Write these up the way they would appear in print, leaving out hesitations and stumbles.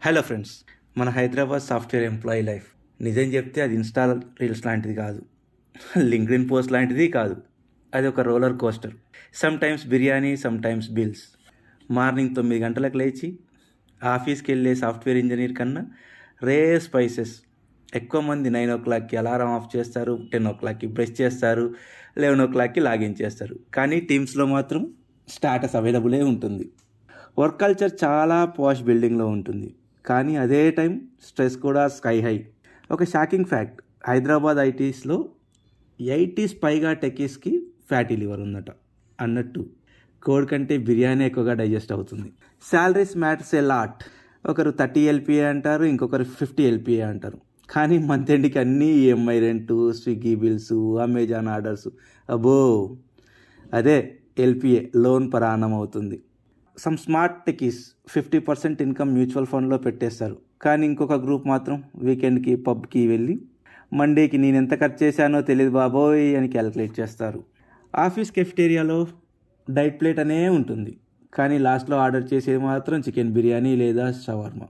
Hello friends, మన Hyderabad software employee life నిజం చెప్తే అది ఇన్స్టా రీల్స్ లాంటిది కాదు, లింక్డ్ఇన్ పోస్ట్ లాంటిది కాదు. అది ఒక roller coaster. Some times biryani, some times bills. Morning 9 గంటలకు లేచి ఆఫీస్కి వెళ్ళే సాఫ్ట్వేర్ ఇంజనీర్ కన్నా స్పైసెస్ ఎక్కువ మంది 9 o'clockకి అలారం ఆఫ్ చేస్తారు, 10 o'clockకి బ్రష్ చేస్తారు, 11 o'clockకి లాగిన్ చేస్తారు. కానీ టీమ్స్లో మాత్రం స్టాటస్ అవైలబులే ఉంటుంది. వర్క్ కల్చర్ చాలా పాష్ బిల్డింగ్లో ఉంటుంది, కానీ అదే టైం స్ట్రెస్ కూడా స్కై హై. ఒక షాకింగ్ ఫ్యాక్ట్, హైదరాబాద్ ఐటీస్లో 80s పైగా టెకీస్కి ఫ్యాటీ లివర్ ఉందట. అన్నట్టు కోడ్ కంటే బిర్యానీ ఎక్కువగా డైజెస్ట్ అవుతుంది. Salaries matters a lot. ఒకరు 30 LPA అంటారు, ఇంకొకరు 50 LPA అంటారు. కానీ మంత్ ఎండ్కి అన్నీ EMI rent, Swiggy bills, Amazon orders, అబ్బో అదే LPA లోన్ పరాణం అవుతుంది. Some smart techies 50% income mutual ఫండ్లో పెట్టేస్తారు. కానీ ఇంకొక గ్రూప్ మాత్రం వీకెండ్కి పబ్కి వెళ్ళి మండేకి నేను ఎంత ఖర్చు చేశానో తెలియదు బాబోయ్ అని క్యాలిక్యులేట్ చేస్తారు. ఆఫీస్ కెఫ్టేరియాలో డైట్ ప్లేట్ అనే ఉంటుంది, కానీ లాస్ట్లో ఆర్డర్ చేసేది మాత్రం చికెన్ బిర్యానీ లేదా షవర్మా.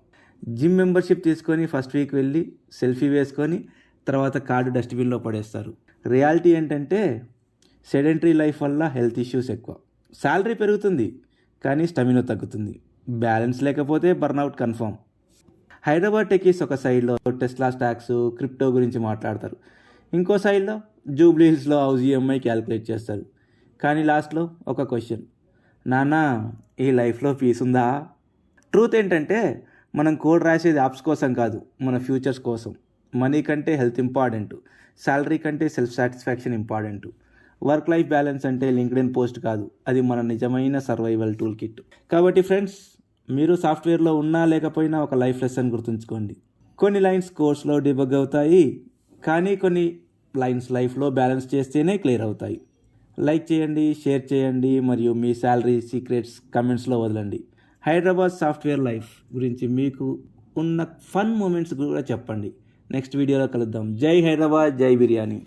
జిమ్ మెంబర్షిప్ తీసుకొని ఫస్ట్ వీక్ వెళ్ళి సెల్ఫీ వేసుకొని తర్వాత కార్డు డస్ట్బిన్లో పడేస్తారు. రియాలిటీ ఏంటంటే సెడెంటరీ లైఫ్ వల్ల హెల్త్ ఇష్యూస్ ఎక్కువ. శాలరీ పెరుగుతుంది కానీ స్టమినా తగ్గుతుంది. బ్యాలెన్స్ లేకపోతే బర్న్అవుట్ కన్ఫర్మ్. హైదరాబాద్ టెకీస్ ఒక సైడ్లో టెస్లా స్టాక్స్, క్రిప్టో గురించి మాట్లాడతారు, ఇంకో సైడ్లో జూబ్లీ హిల్స్లో హౌస్ EMI క్యాలిక్యులేట్ చేస్తారు. కానీ లాస్ట్లో ఒక క్వశ్చన్, నానా ఈ లైఫ్లో పీస్ ఉందా? ట్రూత్ ఏంటంటే మనం కోడ్ రాసేది యాప్స్ కోసం కాదు, మన ఫ్యూచర్స్ కోసం. మనీ కంటే హెల్త్ ఇంపార్టెంట్, శాలరీ కంటే self satisfaction important. Work life balance అంటే లింక్డ్ఇన్ పోస్ట్ కాదు, అది మన నిజమైన సర్వైవల్ టూల్ కిట్. కాబట్టి ఫ్రెండ్స్, మీరు సాఫ్ట్వేర్లో ఉన్నా లేకపోయినా ఒక లైఫ్ లెసన్ గుర్తుంచుకోండి. కొన్ని లైన్స్ కోర్స్లో డిబగ్ అవుతాయి, కానీ కొన్ని లైన్స్ లైఫ్లో బ్యాలెన్స్ చేస్తేనే క్లియర్ అవుతాయి. లైక్ చేయండి, షేర్ చేయండి, మరియు మీ శాలరీ సీక్రెట్స్ కమెంట్స్లో వదలండి. హైదరాబాద్ సాఫ్ట్వేర్ లైఫ్ గురించి మీకు ఉన్న ఫన్ మూమెంట్స్ కూడా చెప్పండి. నెక్స్ట్ వీడియోలో కలుద్దాం. జై హైదరాబాద్, జై బిర్యానీ.